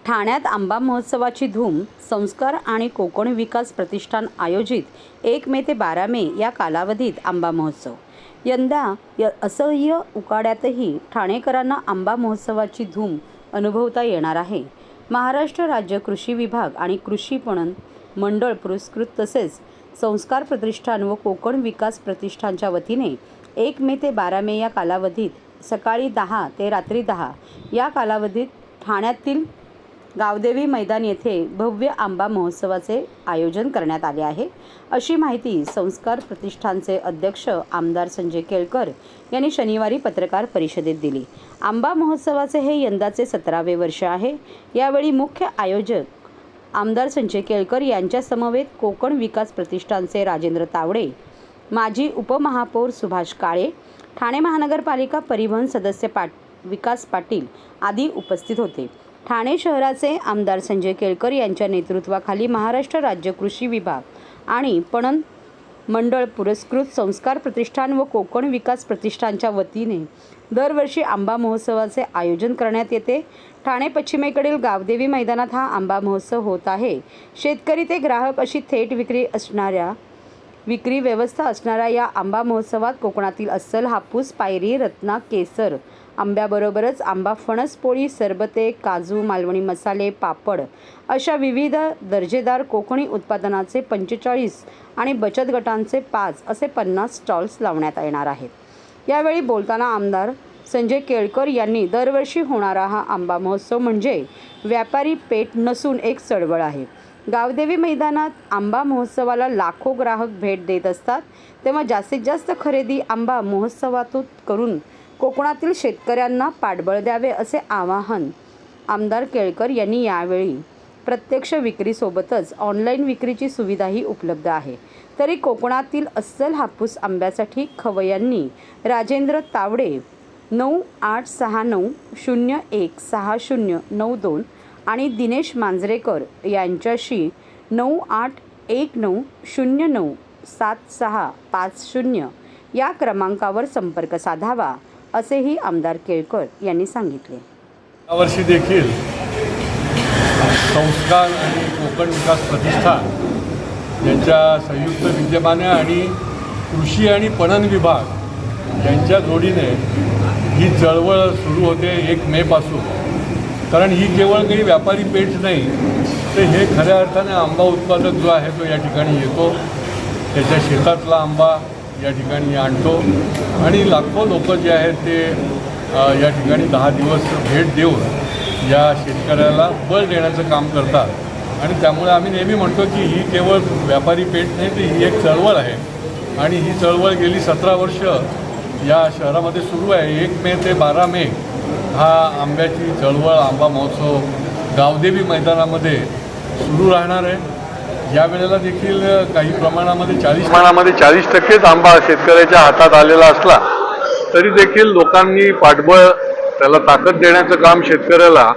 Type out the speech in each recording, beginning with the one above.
ठाण्यात आंबा महोत्सवाची धूम. संस्कार आणि कोकण विकास प्रतिष्ठान आयोजित 1 मे ते 12 मे या कालावधीत आंबा महोत्सव. यंदा असह्य उकाड्यातही ठाणेकरांना आंबा महोत्सवाची धूम अनुभवता येणार आहे. महाराष्ट्र राज्य कृषी विभाग आणि कृषी पणन मंडळ पुरस्कृत तसेच संस्कार प्रतिष्ठान व कोकण विकास प्रतिष्ठानच्या वतीने 1 मे ते 12 मे या कालावधीत सकाळी 10 ते रात्री 10 या कालावधीत ठाण्यातील गावदेवी मैदान येथे भव्य आंबा महोत्सवाचे आयोजन करण्यात आले आहे, अशी माहिती संस्कार प्रतिष्ठानचे अध्यक्ष आमदार संजय केळकर यांनी शनिवारी पत्रकार परिषदेत दिली. आंबा महोत्सवाचे हे यंदाचे 17वे वर्ष आहे. यावेळी मुख्य आयोजक आमदार संजय केळकर यांच्या समवेत कोकण विकास प्रतिष्ठानचे राजेंद्र तावडे, माजी उपमहापौर सुभाष काळे, ठाणे महानगरपालिका परिवहन सदस्य विकास पाटील आदी उपस्थित होते. ठाणे शहराचे आमदार संजय केळकर यांच्या नेतृत्वाखाली महाराष्ट्र राज्य कृषी विभाग आणि पणन मंडळ पुरस्कृत संस्कार प्रतिष्ठान व कोकण विकास प्रतिष्ठानच्या वतीने दरवर्षी आंबा महोत्सवाचे आयोजन करण्यात येते. ठाणे पश्चिमेकडील गावदेवी मैदानात हा आंबा महोत्सव होत आहे. शेतकरी ते ग्राहक अशी थेट विक्री व्यवस्था असणाऱ्या या आंबा महोत्सवात कोकणातील अस्सल हापूस, पायरी, रत्ना, केसर आंब्याबरोबरच आंबा फणस पोळी, सरबते, काजू, मालवणी मसाले, पापड अशा विविध दर्जेदार कोकणी उत्पादनाचे 45 आणि बचत गटांचे 5 असे 50 स्टॉल्स लावण्यात येणार आहेत. यावेळी बोलताना आमदार संजय केळकर यांनी दरवर्षी होणारा हा आंबा महोत्सव म्हणजे व्यापारी पेठ नसून एक चळवळ आहे. गावदेवी मैदानात आंबा महोत्सवाला लाखो ग्राहक भेट देत असतात, तेव्हा जास्तीत जास्त खरेदी आंबा महोत्सवातून करून कोकणातील शेतकऱ्यांना पाठबळ द्यावे असे आवाहन आमदार केळकर यांनी यावेळी. प्रत्यक्ष विक्रीसोबतच ऑनलाईन विक्रीची सुविधाही उपलब्ध आहे. तरी कोकणातील अस्सल हापूस आंब्यासाठी खवय्यांनी राजेंद्र तावडे 9869016092 आणि दिनेश मांजरेकर यांच्याशी 9819097650 या क्रमांकावर संपर्क साधावा असेही आमदार केळकर यांनी सांगितले. यावर्षी देखील संस्कार आणि कोकण विकास प्रतिष्ठान यांच्या संयुक्त विद्यमाने आणि कृषी आणि पणन विभाग यांच्या जोडीने ही चळवळ सुरू होते 1 मे पासून. कारण ही केवळ काही व्यापारी पेठ नाही, तर हे खऱ्या अर्थाने आंबा उत्पादक जो आहे तो या ठिकाणी येतो, त्याच्या शेतातला आंबा या ठिकाणी आणतो आणि लाखो लोक जे आहेत ते या ठिकाणी 10 दिवस भेट देऊन या शेतकऱ्याला बळ देण्याचं काम करतात. आणि त्यामुळे आम्ही नेहमी म्हणतो की ही केवळ व्यापारी पेठ नाही, तर ही एक चळवळ आहे आणि ही चळवळ गेली 17 वर्ष या शहरामध्ये सुरू आहे. 1 मे ते 12 मे हा आंब्याची चळवळ, आंबा महोत्सव गावदेवी मैदानामध्ये सुरू राहणार आहे. या वेळेला देखील काही प्रमाणामध्ये 40% आंबा शेतकऱ्याच्या हातात आलेला असला तरी देखील लोकांनी पाठबळ, त्याला ताकद देण्याचं काम शेतकऱ्याला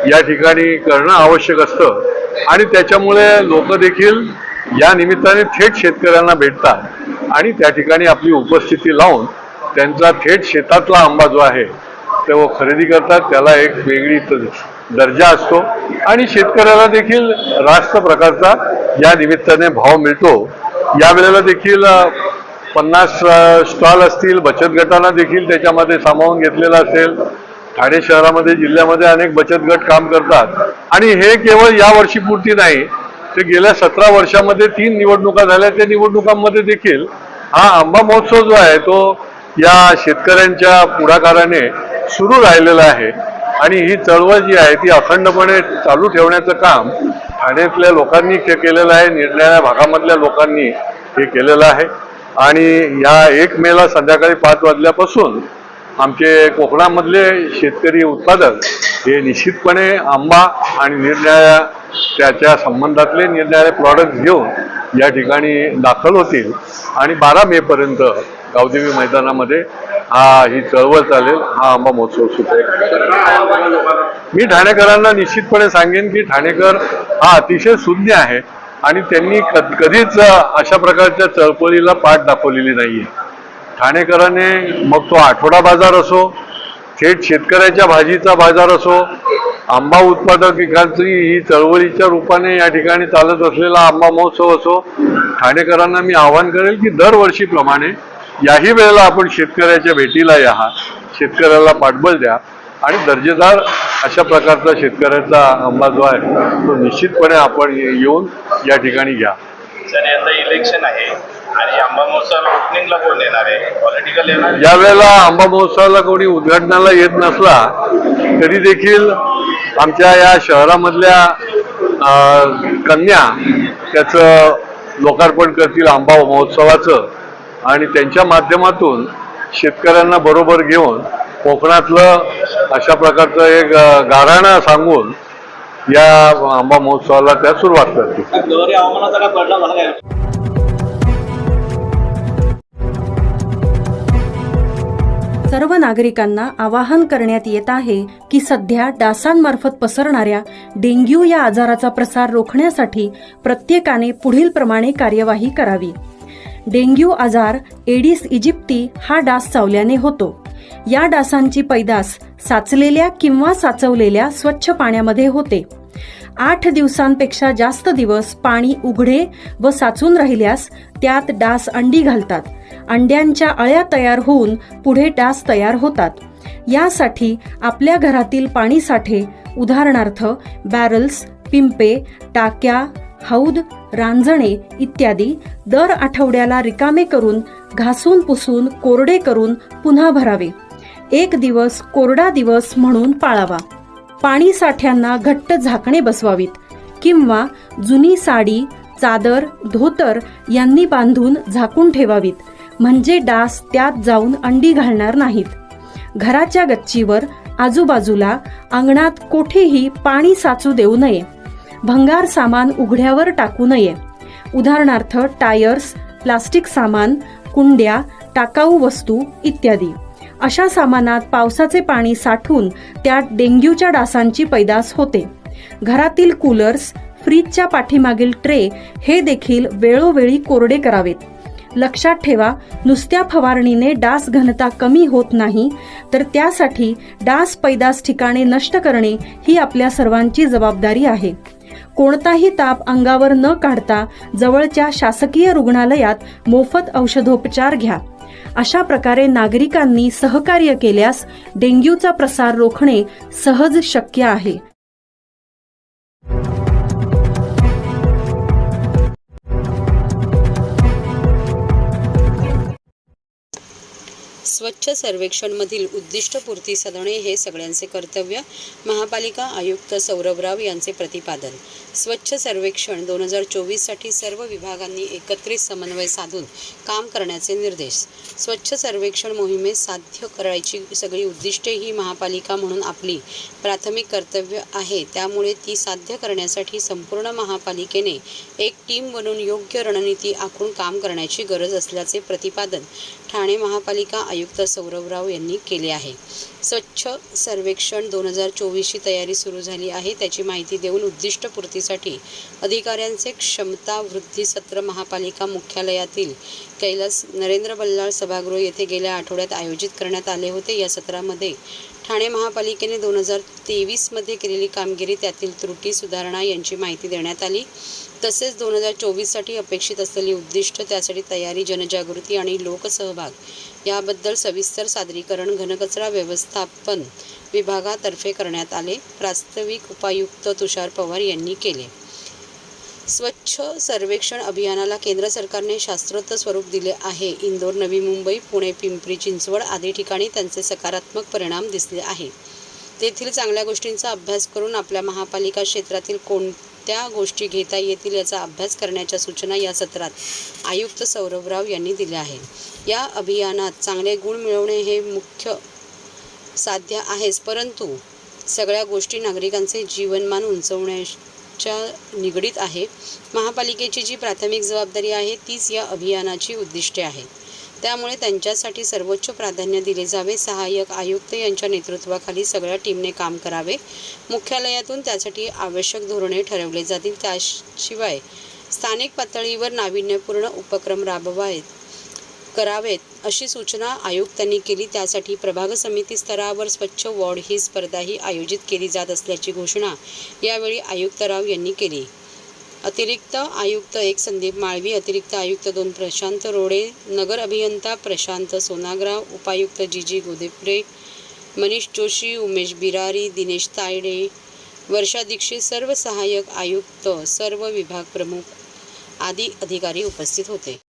या ठिकाणी करणं आवश्यक असतं आणि त्याच्यामुळे लोक देखील या निमित्ताने थेट शेतकऱ्यांना भेटतात आणि त्या ठिकाणी आपली उपस्थिती लावून त्यांचा थेट शेतातला आंबा जो आहे तो खरेदी करतात. त्याला एक वेगळी दर्जा असतो आणि शेतकऱ्याला देखील रास्त प्रकारचा या निमित्ताने भाव मिळतो. यावेळेला देखील 50 स्टॉल असतील, बचत गटांना देखील त्याच्यामध्ये सामावून घेतलेला असेल. ठाणे शहरामध्ये, जिल्ह्यामध्ये अनेक बचत गट काम करतात आणि हे केवळ या वर्षीपुरती नाही, तर गेल्या 17 वर्षामध्ये 3 निवडणुका झाल्या. त्या निवडणुकांमध्ये देखील हा आंबा महोत्सव जो आहे तो या शेतकऱ्यांच्या पुढाकाराने सुरू राहिलेला आहे आणि ही चळवळ जी आहे ती अखंडपणे चालू ठेवण्याचं काम ठाण्यातल्या लोकांनी केलेलं आहे, निरनिराळ्या भागामधल्या लोकांनी हे केलेलं आहे. आणि या 1 मेला संध्याकाळी 5 वाजल्यापासून आमचे कोकणामधले शेतकरी उत्पादक हे निश्चितपणे आंबा आणि निरनिराळ्या त्याच्या संबंधातले निरनिराळे प्रॉडक्ट घेऊन या ठिकाणी दाखल होतील आणि 12 मेपर्यंत गावदेवी मैदानामध्ये ही चळवळ चालेल, हा आंबा महोत्सव सुरू. मी ठाणेकरांना निश्चितपणे सांगेन की ठाणेकर हा अतिशय सुज्ञ आहे आणि त्यांनी कधीच अशा प्रकारच्या चळवळीला पाठ दाखवलेली नाही आहे. ठाणेकरांनी मग तो आठवडा बाजार असो, थेट शेतकऱ्याच्या भाजीचा बाजार असो, आंबा उत्पादक पिकांची ही चळवळीच्या रूपाने या ठिकाणी चालत असलेला आंबा महोत्सव असो, ठाणेकरांना मी आवाहन करेल की दरवर्षीप्रमाणे याही वेळेला आपण शेतकऱ्याच्या भेटीला या, शेतकऱ्याला पाठबळ द्या आणि दर्जेदार अशा प्रकारचा शेतकऱ्याचा आंबा जो आहे तो निश्चितपणे आपण येऊन या ठिकाणी घ्या. सर, यंदा इलेक्शन आहे आणि आंबा महोत्सवाला ओपनिंगला कोण येणार आहे? पॉलिटिकल येणार? या वेळेला आंबा महोत्सवाला कोणी उद्घाटनाला येत नसला तरी देखील आमच्या या शहरामधल्या कन्या त्याचं लोकार्पण करतील आंबा महोत्सवाचं आणि त्यांच्या माध्यमातून शेतकऱ्यांना बरोबर घेऊन कोकणातलं अशा प्रकारचं एक गाऱ्हाणं सांगून या आंबा महोत्सवाला त्या सुरुवात करतील. सर्व नागरिकांना आवाहन करण्यात येत आहे की सध्या डासांमार्फत पसरणाऱ्या डेंग्यू या आजाराचा प्रसार रोखण्यासाठी प्रत्येकाने पुढील प्रमाणे कार्यवाही करावी. डेंग्यू आजार एडिस इजिप्ती हा डास चावल्याने होतो. या डासांची पैदास साचलेल्या किंवा साचवलेल्या स्वच्छ पाण्यामध्ये होते. 8 दिवसांपेक्षा जास्त दिवस पाणी उघडे व साचून राहिल्यास त्यात डास अंडी घालतात. अंड्यांच्या अळ्या तयार होऊन पुढे डास तयार होतात. यासाठी आपल्या घरातील पाणीसाठे उदाहरणार्थ बॅरल्स, पिंपे, टाक्या, हौद, रांजणे इत्यादी दर आठवड्याला रिकामे करून घासून पुसून कोरडे करून पुन्हा भरावे. 1 दिवस कोरडा दिवस म्हणून पाळावा. पाणी साठ्यांना घट्ट झाकणे बसवावीत किंवा जुनी साडी, चादर, धोतर यांनी बांधून झाकून ठेवावीत, म्हणजे डास त्यात जाऊन अंडी घालणार नाहीत. घराच्या गच्चीवर, आजूबाजूला, अंगणात कोठेही पाणी साचू देऊ नये. भंगार सामान उघड्यावर टाकू नये. उदाहरणार्थ टायर्स, प्लास्टिक सामान, कुंड्या, टाकाऊ वस्तू इत्यादी. अशा सामानात पावसाचे पाणी साठून त्यात डेंग्यूच्या डासांची पैदास होते. घरातील कूलर्स, फ्रीजच्या पाठीमागील ट्रे हे देखील वेळोवेळी कोरडे करावेत. लक्षात ठेवा, नुसत्या फवारणीने डास घनता कमी होत नाही, तर त्यासाठी डास पैदास ठिकाणे नष्ट करणे ही आपल्या सर्वांची जबाबदारी आहे. कोणताही ताप अंगावर न काढता जवळच्या शासकीय रुग्णालयात मोफत औषधोपचार घ्या. अशा प्रकारे नागरिकांनी सहकार्य केल्यास डेंग्यूचा प्रसार रोखणे सहज शक्य आहे. स्वच्छ सर्वेक्षणमधील उद्दिष्टपूर्ती साधणे हे सगळ्यांचे कर्तव्य, महापालिका आयुक्त सौरभ राव यांचे प्रतिपादन. स्वच्छ सर्वेक्षण 2024साठी सर्व विभागांनी एकत्रित समन्वय साधून काम करण्याचे निर्देश. स्वच्छ सर्वेक्षण मोहिमेत साध्य करायची सगळी उद्दिष्टे ही महापालिका म्हणून आपली प्राथमिक कर्तव्य आहे. त्यामुळे ती साध्य करण्यासाठी संपूर्ण महापालिकेने एक टीम बनवून योग्य रणनीती आखून काम करण्याची गरज असल्याचे प्रतिपादन ठाणे महापालिका आयुक्त सौरभ राव यांनी केले आहे. स्वच्छ सर्वेक्षण 2024ची तयारी सुरू झाली आहे. त्याची माहिती देऊन उद्दिष्टपूर्तीसाठी अधिकाऱ्यांचे क्षमता वृद्धी सत्र महापालिका मुख्यालयातील कैलास नरेंद्र बल्लाळ सभागृह येथे गेल्या आठवड्यात आयोजित करण्यात आले होते. या सत्रामध्ये ठाणे महापालिकेने 2023मध्ये केलेली कामगिरी, त्यातील त्रुटी, सुधारणा यांची माहिती देण्यात आली. तसेच 2024साठी अपेक्षित असलेली उद्दिष्ट, त्यासाठी तयारी, जनजागृती आणि लोकसहभाग याबद्दल सविस्तर सादरीकरण घनकचरा व्यवस्थापन विभागातर्फे करण्यात आले. प्रास्ताविक उपायुक्त तुषार पवार यांनी केले. स्वच्छ सर्वेक्षण अभियानाला केंद्र सरकारने शास्त्रोक्त स्वरूप दिले आहे. इंदोर, नवी मुंबई, पुणे, पिंपरी चिंचवड आदी ठिकाणी त्यांचे सकारात्मक परिणाम दिसले आहे. तेथील चांगल्या गोष्टींचा अभ्यास करून आपल्या महापालिका क्षेत्रातील कोणत्या गोष्टी घेता येतील याचा अभ्यास करण्याच्या सूचना या सत्रात आयुक्त सौरभ राव यांनी दिल्या आहेत. या अभियानात चांगले गुण मिळवणे हे मुख्य साध्य आहेच, परंतु सगळ्या गोष्टी नागरिकांचे जीवनमान उंचवण्याच्या निगडीत आहे. महापालिकेची जी प्राथमिक जबाबदारी आहे तीच या अभियानाची उद्दिष्टे आहेत. त्यामुळे त्यांच्यासाठी सर्वोच्च प्राधान्य दिले जावे. सहाय्यक आयुक्त यांच्या नेतृत्वाखाली सगळ्या टीमने काम करावे. मुख्यालयातून त्यासाठी आवश्यक धोरणे ठरवले जातील. त्याशिवाय स्थानिक पातळीवर नाविन्यपूर्ण उपक्रम करावेत. अशी सूचना आयुक्तांनी केली। त्यासाठी प्रभाग समिती स्तरावर स्वच्छ वॉर्ड ही स्पर्धाही आयोजित केली जात असल्याची घोषणा यावेळी आयुक्तराव यांनी केली। अतिरिक्त आयुक्त 1 संदीप माळवी, अतिरिक्त आयुक्त 2 प्रशांत रोडे, नगर अभियंता प्रशांत सोनाग्राव, उपायुक्त जी गोदेपरे, मनीष जोशी, उमेश बिरारी, दिनेश तायडे, वर्षा दीक्षित, सर्व सहाय्यक आयुक्त, सर्व विभाग प्रमुख आदी अधिकारी उपस्थित होते।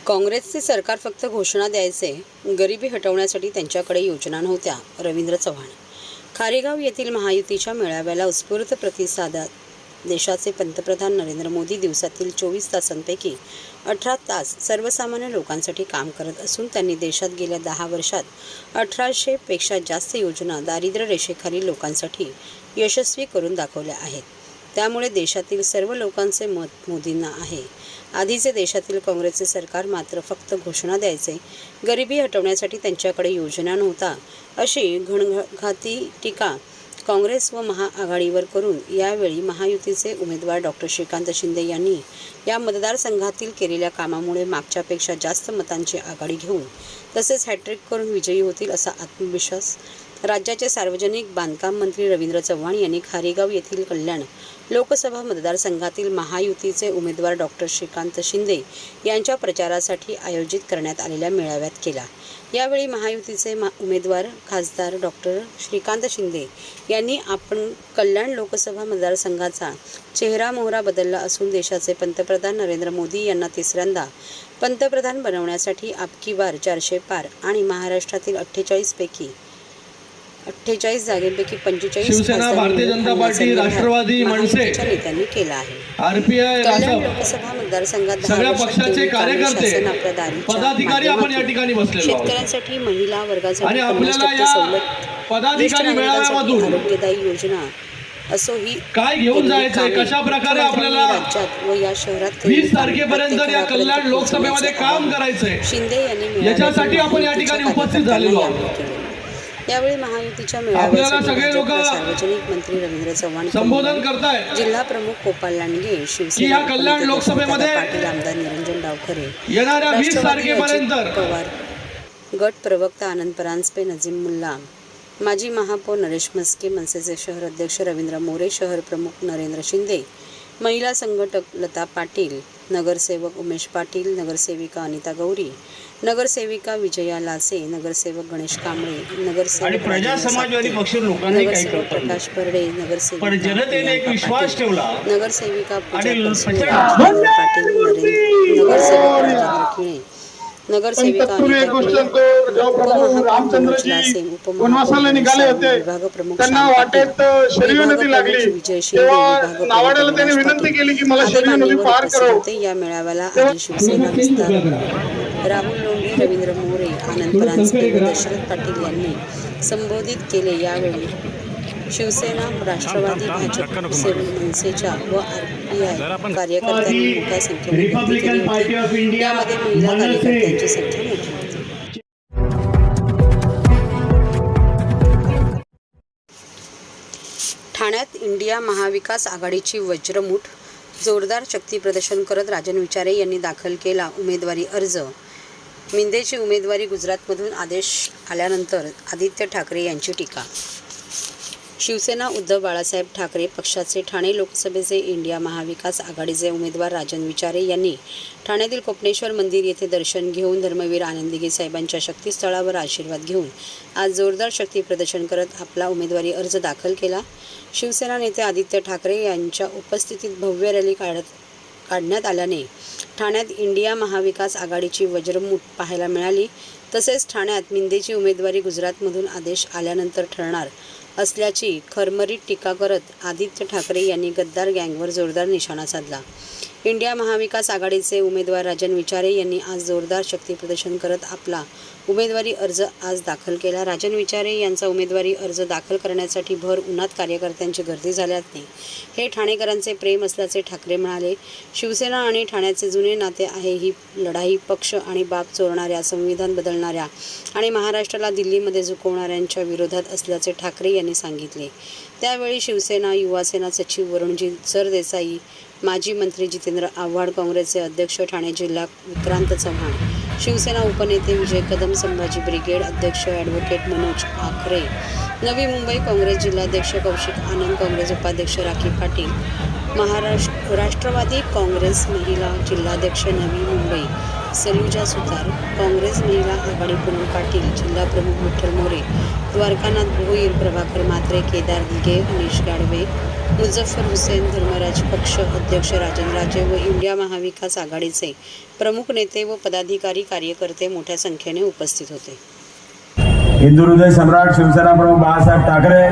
काँग्रेसचे सरकार फक्त घोषणा द्यायचे, गरिबी हटवण्यासाठी त्यांच्याकडे योजना नव्हत्या। रवींद्र चव्हाण। खारेगाव येथील महायुतीच्या मेळाव्याला उत्स्फूर्त प्रतिसादात देशाचे पंतप्रधान नरेंद्र मोदी दिवसातील 24 तासांपैकी 18 तास सर्वसामान्य लोकांसाठी काम करत असून त्यांनी देशात गेल्या 10 वर्षात 1800 पेक्षा जास्त योजना दारिद्र्य रेषेखालील लोकांसाठी यशस्वी करून दाखवल्या आहेत। त्यामुळे देशातील सर्व लोकांचे मत मोदींना आहे। आधीचे देशातील काँग्रेसचे सरकार मात्र फक्त घोषणा द्यायचे, गरिबी हटवण्यासाठी त्यांच्याकडे योजना नव्हता, अशी घणघाती टीका काँग्रेस व महाआघाडीवर करून यावेळी महायुतीचे उमेदवार डॉक्टर श्रीकांत शिंदे यांनी या मतदारसंघातील केलेल्या कामामुळे मागच्यापेक्षा जास्त मतांची आघाडी घेऊन तसेच हॅट्रिक करून विजयी होतील असा आत्मविश्वास राज्याचे सार्वजनिक बांधकाम मंत्री रवींद्र चव्हाण यांनी खारेगाव येथील कल्याण लोकसभा मतदारसंघातील महायुतीचे उमेदवार डॉक्टर श्रीकांत शिंदे यांच्या प्रचारासाठी आयोजित करण्यात आलेल्या मेळाव्यात केला। यावेळी महायुतीचे उमेदवार खासदार डॉक्टर श्रीकांत शिंदे यांनी आपण कल्याण लोकसभा मतदारसंघाचा चेहरा मोहरा बदलला असून देशाचे पंतप्रधान नरेंद्र मोदी यांना तिसऱ्यांदा पंतप्रधान बनवण्यासाठी अबकी बार 400 पार आणि महाराष्ट्रातील 48 जागेपैकी 45 शिवसेना, भारतीय जनता पार्टी, राष्ट्रवादी, मनसे नेत्यांनी केला आहे। आरपीआय कल्याण लोकसभा मतदारसंघात सगळ्या पक्षाचे कार्यकर्ते, पदाधिकारी आपण या ठिकाणी बसलेलो आहोत। शेतकऱ्यांसाठी, महिला वर्गासाठी आणि आपल्याला या पदाधिकारी मेळाव्यामधून आरोग्यदायी योजना असो ही काय घेऊन जायचंय, कशा प्रकारे आपल्याला राज्यात व या शहरात 20 तारखेपर्यंत या कल्याण लोकसभेमध्ये काम करायचंय, शिंदे यांनी याच्यासाठी आपण या ठिकाणी उपस्थित झालेलो आहोत। यावेळी महायुतीच्या आपल्याला सगळे लोक सार्वजनिक मंत्री रवींद्र चव्हाण संबोधन करताय, जिल्हा प्रमुख गोपाल लांडगे, की शिवसेना या कल्याण लोकसभेमध्ये पाटील, आमदार निरंजन डावखरे, येणाऱ्या 20 तारखेपर्यंत पवार, गट प्रवक्ता आनंद परांजपे, नजीम मुल्ला, माजी महापौर नरेश मस्के, मनसेचे शहर अध्यक्ष रवींद्र मोरे, शहर प्रमुख नरेंद्र शिंदे, महिला संघटक लता पाटील, नगरसेवक उमेश पाटील, नगरसेविका अनिता गौरी, नगरसेविका विजया लासे, नगरसेवक गणेश कांबळे, नगरसेवक प्रजा समाजवादी पक्ष लोकांनी काही प्रकाश परडे, नगरसेवक पण जनतेने एक विश्वास ठेवला, नगरसेविका पूजा पाटील, नगरसेवक राजेंद्र खिळे, नगरसेविका वनवासाला निघाले होते, त्यांना वाटेत शरीर नदी लागली, तेव्हा नावाड्याला त्यांनी विनंती केली की मला शरीर नदी पार करावं। या मेळाव्याला आधी शिवसेना विस्तार राहुल लोंढे, रवींद्र मोरे, आनंद परांजपे व दशरथ पाटील यांनी संबोधित केले। यावेळी शिवसेना, राष्ट्रवादी, भाजप, मनसेच्या व आरपीआय कार्यकर्त्यांनी मोठ्या संख्येने उपस्थित होती। यामध्ये महिला कार्यकर्त्यांची संख्या मोठी होती। ठाण्यात इंडिया महाविकास आघाडीची वज्रमुठ, जोरदार शक्तीप्रदर्शन करत राजन विचारे यांनी दाखल केला उमेदवारी अर्ज। मिंदेची उमेदवारी गुजरातमधून आदेश आल्यानंतर आदित्य ठाकरे यांची टीका। शिवसेना उद्धव बाळासाहेब ठाकरे पक्षाचे ठाणे लोकसभेचे इंडिया महाविकास आघाडीचे उमेदवार राजन विचारे यांनी ठाण्यातील कोपनेश्वर मंदिर येथे दर्शन घेऊन धर्मवीर आनंददिघे साहेबांच्या शक्तीस्थळावर आशीर्वाद घेऊन आज जोरदार शक्ती प्रदर्शन करत आपला उमेदवारी अर्ज दाखल केला। शिवसेना नेते आदित्य ठाकरे यांच्या उपस्थितीत भव्य रॅली काढण्यात आल्याने ठाण्यात इंडिया महाविकास आघाडीची वज्रमुठ पाहायला मिळाली। तसेच ठाण्यात मिंदेची उमेदवारी गुजरातमधून आदेश आल्यानंतर ठरणार असल्याची खरमरीत टीका करत आदित्य ठाकरे यांनी गद्दार गँगवर जोरदार निशाणा साधला। इंडिया महाविकास आघाडीचे उमेदवार राजन विचारे यांनी आज जोरदार शक्तीप्रदर्शन करत आपला उमेदवारी अर्ज आज दाखल केला। राजन विचारे यांचा उमेदवारी अर्ज दाखल करण्यासाठी भर उन्हात कार्यकर्त्यांची गर्दी झाल्याने हे ठाणेकरांचे प्रेम असल्याचे ठाकरे म्हणाले। शिवसेना आणि ठाण्याचे जुने नाते आहे। ही लढाई पक्ष आणि बाप चोरणाऱ्या, संविधान बदलणाऱ्या आणि महाराष्ट्राला दिल्लीमध्ये झुकवणाऱ्यांच्या विरोधात असल्याचे ठाकरे यांनी सांगितले। त्यावेळी शिवसेना युवासेना सचिव वरुणजी सरदेसाई, माजी मंत्री जितेंद्र आव्हाड, काँग्रेसचे अध्यक्ष ठाणे जिल्हा विक्रांत चव्हाण, शिवसेना उपनेते विजय कदम, संभाजी ब्रिगेड अध्यक्ष ॲडव्होकेट मनोज आखरे, नवी मुंबई काँग्रेस जिल्हाध्यक्ष कौशिक आनंद, काँग्रेस उपाध्यक्ष राखी पाटील, राष्ट्रवादी काँग्रेस महिला जिल्हाध्यक्ष नवी मुंबई सलूजा सुतार, काँग्रेस महिला आघाडी पूनम पाटील, जिल्हा प्रमुख विठ्ठल मोरे, द्वारकानाथ भोईर, प्रभाकर म्हात्रे, केदार दिघे, अनिश गाडवे, मुझफ्फर हुसेन, धर्मराज पक्ष अध्यक्ष राजन राजे व इंडिया महाविकास आघाडीचे प्रमुख नेते व पदाधिकारी कार्यकर्ते मोठ्या संख्येने उपस्थित होते. हिंदू हृदय सम्राट शिवसेना प्रमुख बाळासाहेब ठाकरे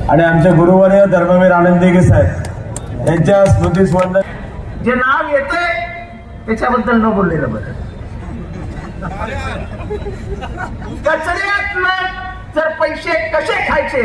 आणि आमचे गुरुवर्य धर्मवीर आनंद दिघे साहेब यांच्या स्मृतीस्वंदन जे नाव येते त्याच्याबद्दल न बोललेलं बरं. कचऱ्यात जर पैसे कसे खायचे